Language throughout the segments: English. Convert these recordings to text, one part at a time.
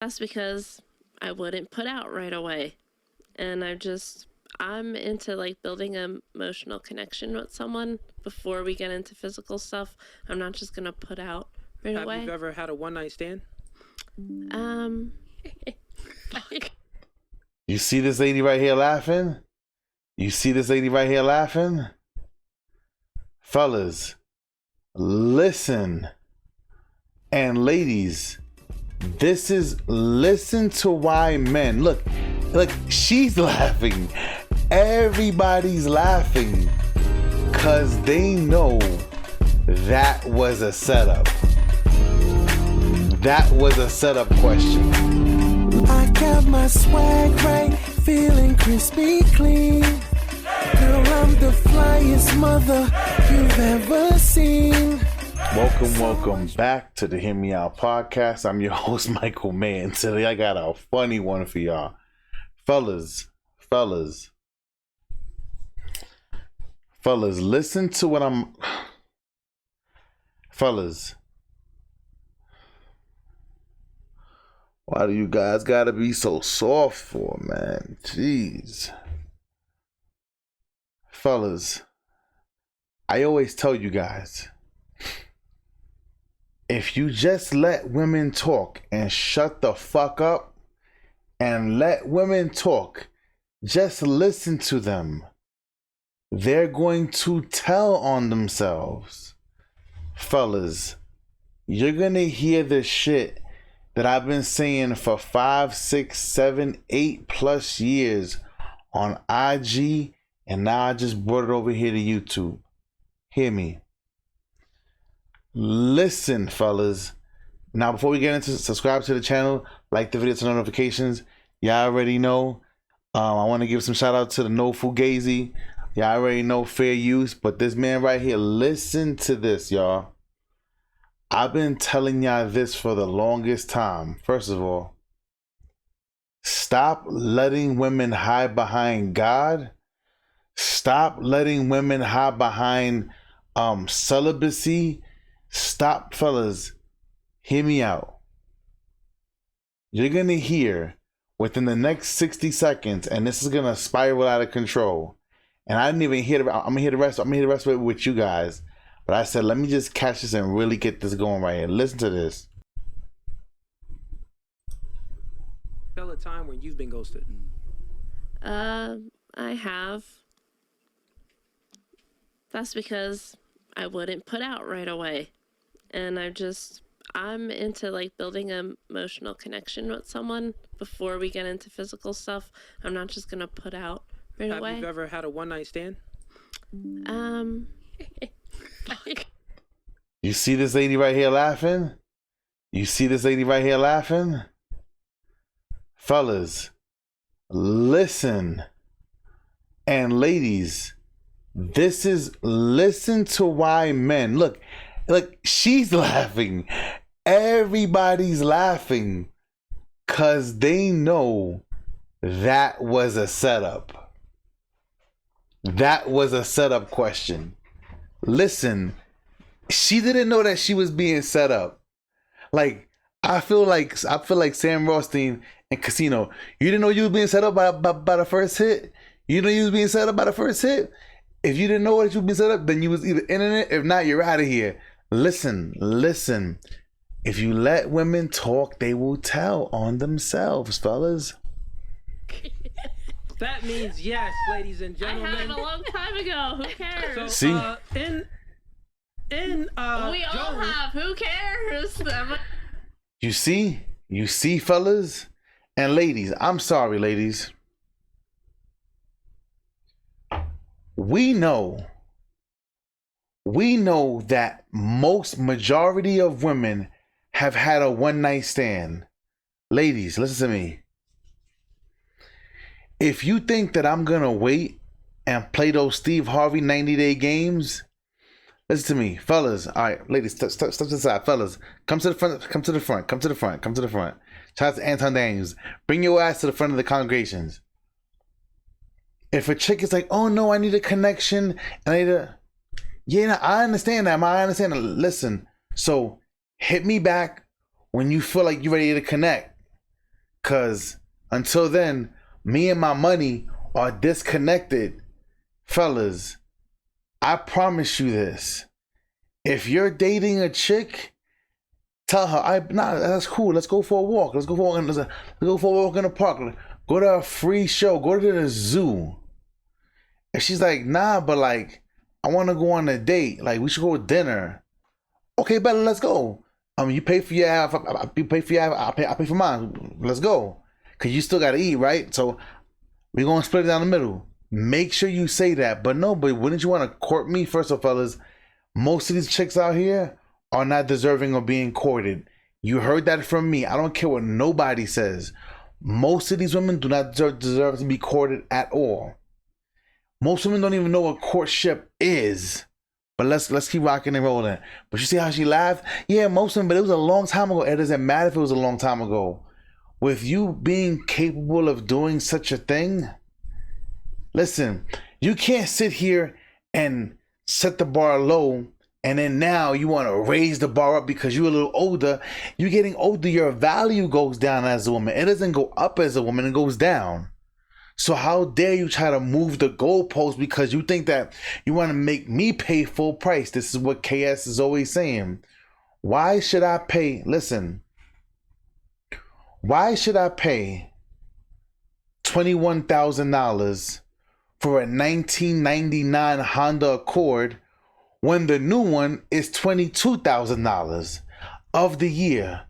That's because I wouldn't put out right away. And I'm into like building an emotional connection with someone before we get into physical stuff. I'm not just gonna put out right away. Have you ever had a one-night stand? You see this lady right here laughing? You see this lady right here laughing? Fellas, listen. And ladies, listen to why men, look, she's laughing. Everybody's laughing because they know that was a setup. That was a setup question. I got my swag right, feeling crispy clean. Girl, I'm the flyest mother you've ever seen. Welcome back to the Hear Me Out podcast. I'm your host, Michael Mann. Today I got a funny one for y'all. Fellas, listen to what I'm... Fellas, why do you guys gotta be so soft for, man? Jeez. Fellas, I always tell you guys, if you just let women talk and shut the fuck up and let women talk, just listen to them. They're going to tell on themselves. Fellas, you're gonna hear the shit that I've been saying for 5, 6, 7, 8+ years on IG, and now I just brought it over here to YouTube. Hear me. Listen, fellas. Now, before we get into, subscribe to the channel, like the video, to notifications. Y'all already know. I want to give some shout out to the No Fugazi. Y'all already know fair use, but this man right here, listen to this, y'all. I've been telling y'all this for the longest time. First of all, stop letting women hide behind God. Stop letting women hide behind celibacy. Stop, fellas. Hear me out. You're gonna hear within the next 60 seconds, and this is gonna spiral out of control. And I didn't even hear I'm gonna hear the rest. I'm gonna hear the rest of it with you guys. But I said, let me just catch this and really get this going right here. Listen to this. Tell a time when you've been ghosted. I have. That's because I wouldn't put out right away. And I'm into like building an emotional connection with someone before we get into physical stuff. I'm not just gonna put out right away. Have you ever had a one-night stand? You see this lady right here laughing? You see this lady right here laughing? Fellas, listen. And ladies, listen to why men, look, she's laughing. Everybody's laughing because they know that was a setup. That was a setup question. Listen, she didn't know that she was being set up. Like, I feel like Sam Rothstein in Casino. You didn't know you was being set up by the first hit? You know you was being set up by the first hit? If you didn't know that you was being set up, then you was either in it. If not, you're out of here. Listen. If you let women talk, they will tell on themselves, fellas. That means yes, ladies and gentlemen. I had it a long time ago. Who cares? So, See? We all have. Who cares? You see, fellas and ladies. I'm sorry, ladies. We know that majority of women have had a one-night stand. Ladies, listen to me. If you think that I'm gonna wait and play those Steve Harvey 90-day games, listen to me, fellas. All right, ladies, step to the side, fellas. Come to the front. Shout out to Anton Daniels. Bring your ass to the front of the congregations. If a chick is like, oh no, I need a connection, and I need a... Yeah, I understand that, man. I understand that. Listen, so hit me back when you feel like you're ready to connect. Because until then, me and my money are disconnected. Fellas, I promise you this. If you're dating a chick, tell her, that's cool. Let's go for a walk. Let's go for a walk in the park. Go to a free show. Go to the zoo. And she's like, nah, but like, I want to go on a date. Like, we should go to dinner. Okay, better, let's go. You pay for your half. You pay for your half. I pay for mine. Let's go. Cause you still gotta eat, right? So we're gonna split it down the middle. Make sure you say that. But no, but wouldn't you want to court me? First of all, fellas, most of these chicks out here are not deserving of being courted. You heard that from me. I don't care what nobody says. Most of these women do not deserve to be courted at all. Most women don't even know what courtship is. But let's keep rocking and rolling. But you see how she laughed? Yeah, most of them, but it was a long time ago. It doesn't matter if it was a long time ago. With you being capable of doing such a thing, listen, you can't sit here and set the bar low and then now you want to raise the bar up because you're a little older. You're getting older, your value goes down as a woman. It doesn't go up as a woman, it goes down. So how dare you try to move the goalpost because you think that you want to make me pay full price? This is what KS is always saying. Why should I pay? Listen. Why should I pay $21,000 for a 1999 Honda Accord when the new one is $22,000 of the year?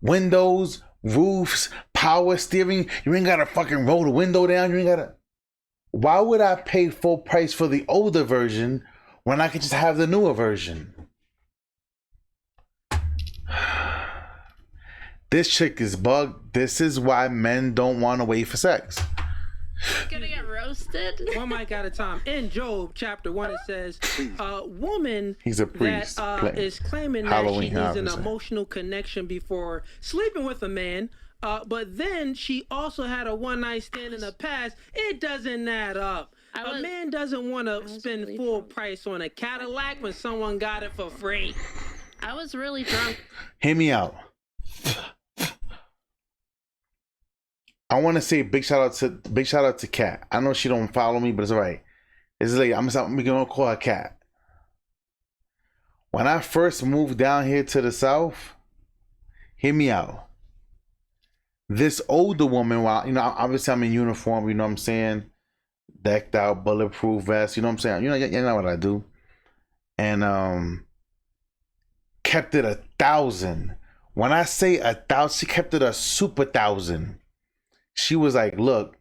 Windows, roofs, power steering. You ain't gotta fucking roll the window down. You ain't gotta. Why would I pay full price for the older version when I could just have the newer version? This chick is bugged. This is why men don't want to wait for sex. Gonna get roasted. One mic at a time. In Job chapter 1, it says, a woman He's a priest that is claiming Halloween, that she needs an obviously. emotional connection before sleeping with a man, but then she also had a one-night stand in the past. It doesn't add up. A man doesn't want to spend really full drunk. price on a Cadillac when someone got it for free. I was really drunk. Hear me out. I want to say big shout out to Kat. I know she don't follow me, but it's all right. It's like I'm gonna call her Kat. When I first moved down here to the south, hear me out. This older woman, while obviously I'm in uniform, you know what I'm saying, decked out, bulletproof vest, you know what I'm saying. You know what I do, and kept it 1,000. When I say 1,000, she kept it a super 1,000. She was like, look,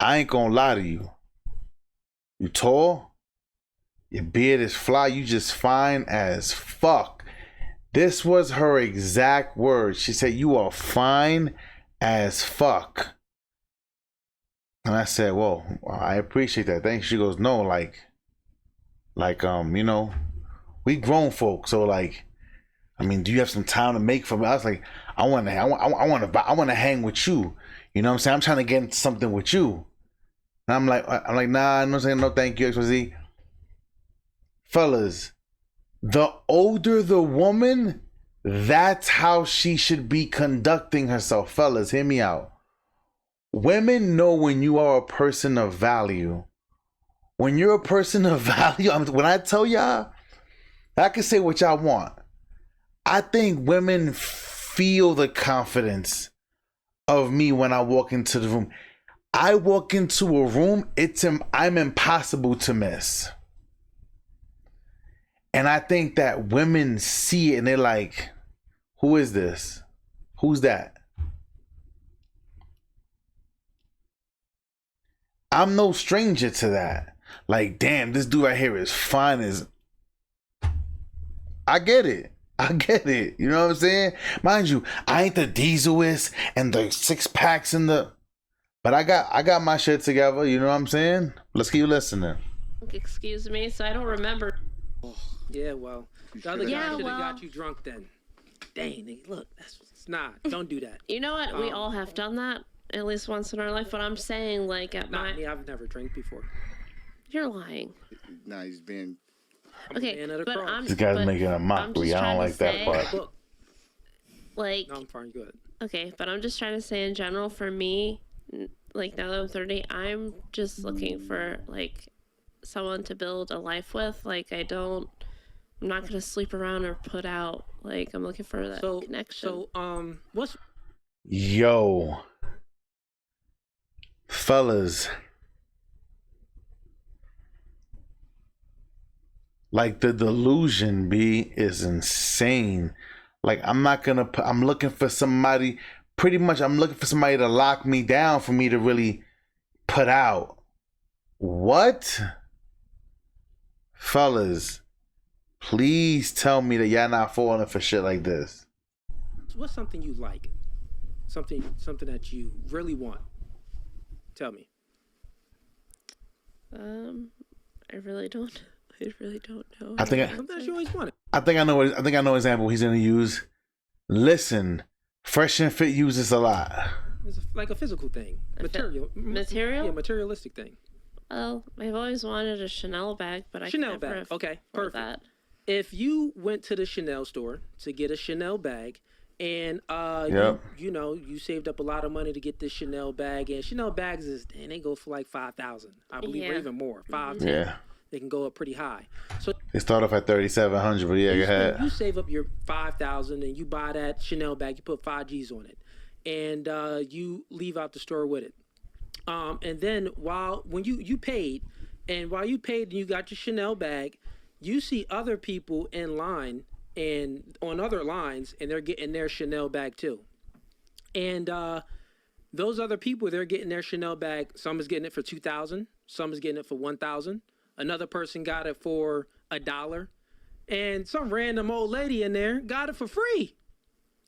I ain't gonna lie to you. You tall, your beard is fly, you just fine as fuck. This was her exact words. She said, you are fine as fuck. And I said, well, I appreciate that. Thanks. She goes, no, like, we grown folks, so like, I mean, do you have some time to make for me? I was like, I want to hang with you. You know what I'm saying? I'm trying to get into something with you. And I'm like, nah, I'm not saying no thank you, XYZ. Fellas, the older the woman, that's how she should be conducting herself. Fellas, hear me out. Women know when you are a person of value. When you're a person of value, when I tell y'all, I can say what y'all want. I think women feel the confidence of me when I walk into the room. I walk into a room, I'm impossible to miss. And I think that women see it and they're like, who is this? Who's that? I'm no stranger to that. Like, damn, this dude right here is fine as... I get it. You know what I'm saying? Mind you, I ain't the dieselist and the 6-packs and the... But I got my shit together, you know what I'm saying? Let's keep listening. Excuse me, so I don't remember. Yeah, well, the other guy Yeah, should have well. got you drunk then. Dang, nigga, look, don't do that. You know what? We all have done that at least once in our life. But I'm saying, like, at Not my... me, I've never drank before. You're lying. Nah, he's being. I'm a Okay, man of the but cross. I'm... This guy's but making a I'm mockery. just I don't trying to like that say, part. Look, Like, no, I'm fine, good. Okay, but I'm just trying to say in general for me, like now that I'm 30, I'm just looking for like someone to build a life with. Like I'm not gonna sleep around or put out. Like I'm looking for that connection. So what's Yo, fellas, like the delusion is insane. Like I'm not gonna put, I'm looking for somebody, pretty much I'm looking for somebody to lock me down for me to really put out. What? Fellas, please tell me that y'all not falling for shit like this. what's something you like? Something that you really want. Tell me. I really don't. I really don't know. Sometimes you always want it. I think I know an example he's gonna use. Listen, Fresh and Fit uses a lot. It's like a physical thing. Material? Yeah, materialistic thing. Well, I've always wanted a Chanel bag, but I Chanel can never bag. Okay, afford perfect. that. If you went to the Chanel store to get a Chanel bag, and Yep. you saved up a lot of money to get this Chanel bag, and Chanel bags they go for like 5,000, I believe, or Yeah. even more, 5,000. Yeah. They can go up pretty high. So They start off at 3,700, but yeah, go ahead. you save up your 5,000 and you buy that Chanel bag. You put 5 G's on it, and you leave out the store with it. And then when you paid, and while you paid and you got your Chanel bag, you see other people in line and on other lines, and they're getting their Chanel bag too. And those other people, they're getting their Chanel bag. Some is getting it for 2,000. Some is getting it for 1,000. Another person got it for $1, and some random old lady in there got it for free.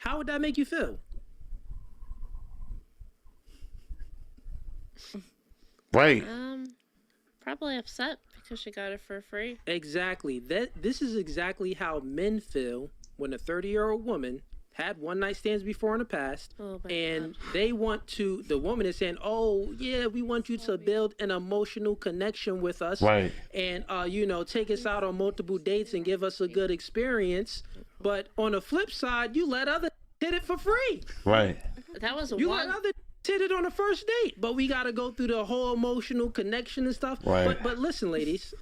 How would that make you feel? Right. Probably upset because she got it for free. Exactly. This is exactly how men feel when a 30-year-old woman had one night stands before in the past, Oh my and God. they want to. The woman is saying, "Oh yeah, we want you to build an emotional connection with us, Right. And take us out on multiple dates and give us a good experience." But on the flip side, you let other hit it for free. Right. That was You let other hit it on the first date, but we got to go through the whole emotional connection and stuff. Right. But listen, ladies,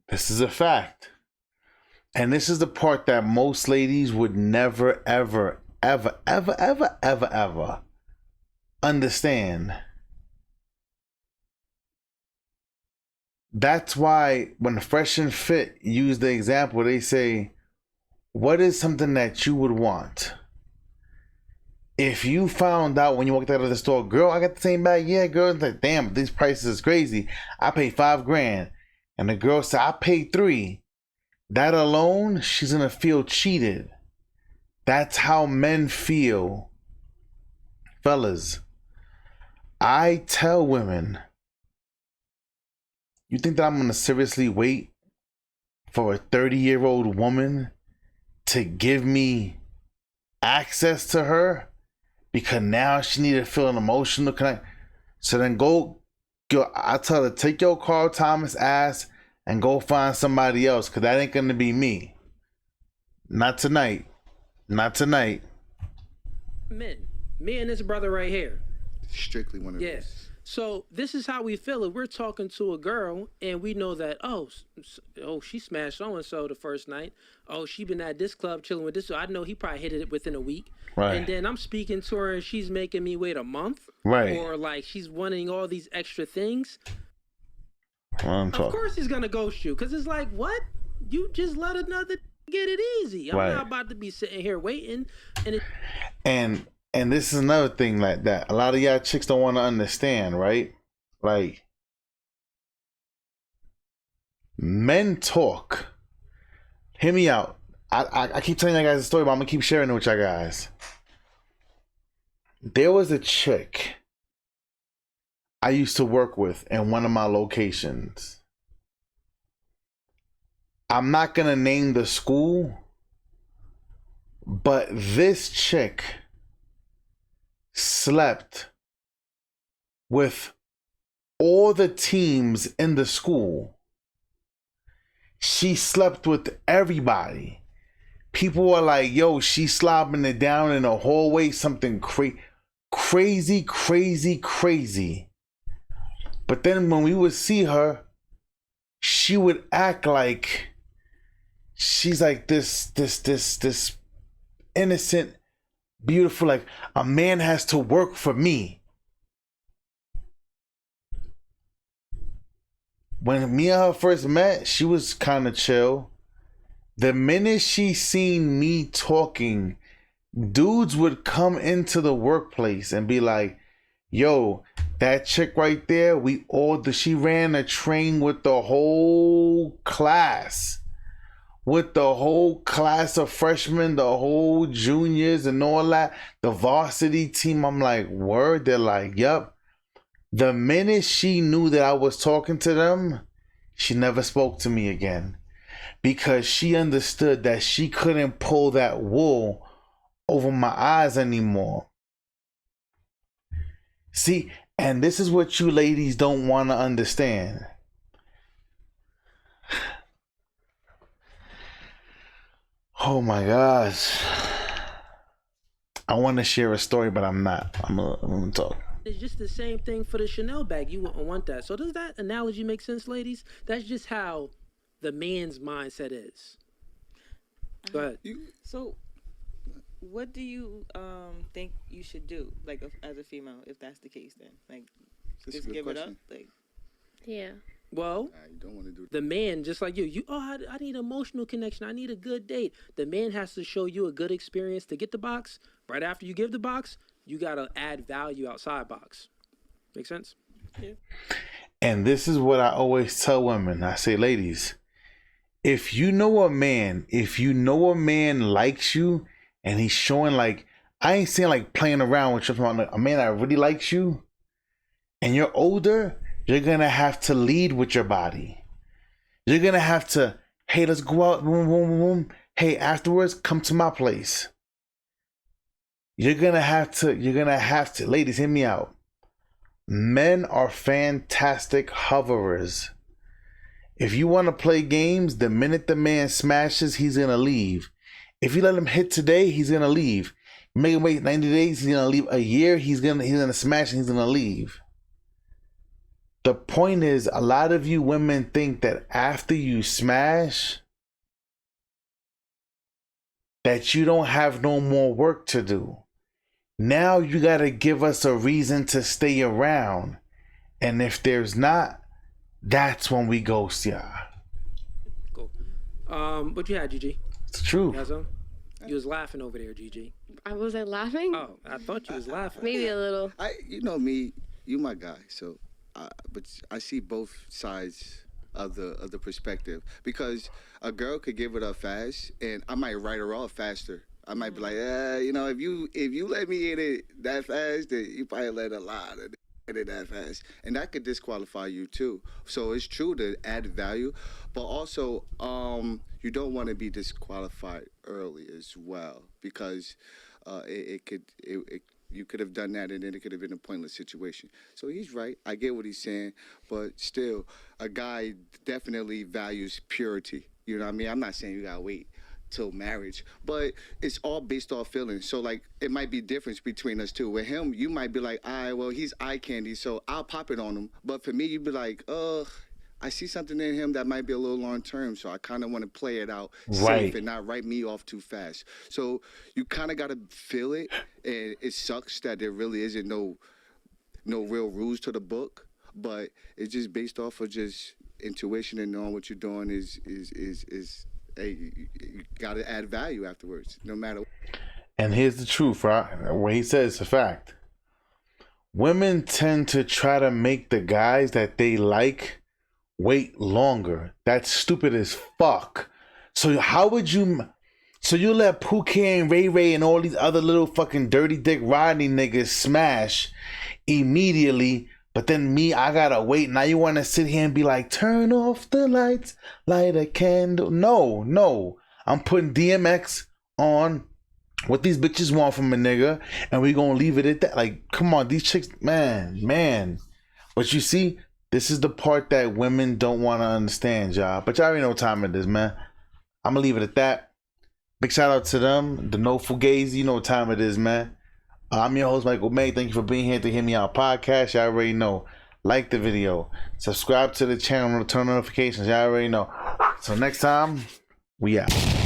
This is a fact. And this is the part that most ladies would never, ever, ever, ever, ever, ever, ever understand. That's why when Fresh and Fit use the example, they say, what is something that you would want? If you found out when you walked out of the store, girl, I got the same bag. Yeah, girl. It's like, damn, these prices is crazy. I paid $5,000. And the girl said, I paid $3,000. That alone, she's gonna feel cheated. That's how men feel. Fellas, I tell women, you think that I'm gonna seriously wait for a 30-year-old woman to give me access to her because now she need to feel an emotional connect? So then I tell her, take your Carl Thomas ass and go find somebody else, because that ain't gonna be me. Not tonight. Not tonight. men, me and this brother right here. Strictly one of Yeah. those. So this is how we feel if we're talking to a girl and we know that she smashed so and so the first night. Oh, she been at this club chilling with this. So I know he probably hit it within a week. Right. And then I'm speaking to her and she's making me wait a month. Right. Or like she's wanting all these extra things. Of Of course he's gonna ghost you, because it's like, what? You just let another get it easy. I'm Right. not about to be sitting here waiting. And this is another thing like that. A lot of y'all chicks don't want to understand, right? Like, men talk. Hear me out. I keep telling you guys a story, but I'm gonna keep sharing it with y'all guys. There was a chick I used to work with in one of my locations. I'm not gonna name the school, but this chick slept with all the teams in the school. She slept with everybody. people are like, yo, she's slobbing it down in a hallway, something crazy. But then when we would see her, she would act like she's like this innocent, beautiful, like a man has to work for me. When me and her first met, she was kind of chill. The minute she seen me talking, dudes would come into the workplace and be like, yo, that chick right there, she ran a train with the whole class. With the whole class of freshmen, the whole juniors and all that, the varsity team. I'm like, word? They're like, yep. The minute she knew that I was talking to them, she never spoke to me again. Because she understood that she couldn't pull that wool over my eyes anymore. See, and this is what you ladies don't want to understand. Oh my gosh. I want to share a story, but I'm not. I'm gonna talk. It's just the same thing for the Chanel bag. You wouldn't want that. So does that analogy make sense, ladies? That's just how the man's mindset is. Go ahead. So, what do you think you should do, like as a female, if that's the case? Then, like, That's a just good give question. it up, like. Yeah. Well, Nah, you don't want to do that. the man, just like you, I need emotional connection. I need a good date. The man has to show you a good experience to get the box. Right after you give the box, you got to add value outside box. Make sense? Yeah. And this is what I always tell women. I say, ladies, if you know a man likes you and he's showing, like, I ain't saying like playing around with you, a man that really likes you and you're older, you're going to have to lead with your body. You're going to have to, hey, let's go out, boom, boom, boom. Hey, afterwards, come to my place. You're going to have to, ladies, hear me out. Men are fantastic hoverers. If you want to play games, the minute the man smashes, he's going to leave. If you let him hit today, he's going to leave. Make him wait 90 days, he's going to leave. A year, he's going to smash and he's going to leave. The point is, a lot of you women think that after you smash, that you don't have no more work to do. Now you got to give us a reason to stay around. And if there's not, that's when we ghost y'all. Cool. What you had, GG? It's true. You had some? You was laughing over there, GG. Was I laughing? Oh, I thought you was laughing. Maybe a little. You know me, you my guy. So, but I see both sides of the perspective, because a girl could give it up fast, and I might write her off faster. I might be like, you know, if you let me in it that fast, then you probably let a lot of it that fast, and that could disqualify you too. So it's true to add value, but also you don't want to be disqualified early as well, because you could have done that and then it could have been a pointless situation. So he's right. I get what he's saying, but still, a guy definitely values purity. You know what I mean? I'm not saying you gotta wait till marriage, but it's all based off feelings. So like, it might be difference between us two. With him, you might be like, all right, well, he's eye candy, so I'll pop it on him. But for me, you'd be like, I see something in him that might be a little long term, so I kind of want to play it out safe and not write me off too fast. So you kind of got to feel it, and it sucks that there really isn't no real rules to the book, but it's just based off of just intuition and knowing what you're doing is hey, you got to add value afterwards, no matter. And here's the truth, right? What he says is a fact. Women tend to try to make the guys that they like wait longer. That's stupid as fuck. So how would you... So you let Pookie and Ray Ray and all these other little fucking dirty dick Rodney niggas smash immediately, but then me, I gotta wait. Now you want to sit here and be like, turn off the lights, light a candle. No. I'm putting DMX on what these bitches want from a nigga, and we gonna leave it at that. Like, come on, these chicks, man. But you see, this is the part that women don't want to understand, y'all. But y'all already know what time it is, man. I'm gonna leave it at that. Big shout out to them, the No Fugazi. You know what time it is, man. I'm your host, Michael May. Thank you for being here to Hear Me Out podcast. Y'all already know. Like the video. Subscribe to the channel. Turn on notifications. Y'all already know. So next time, we out.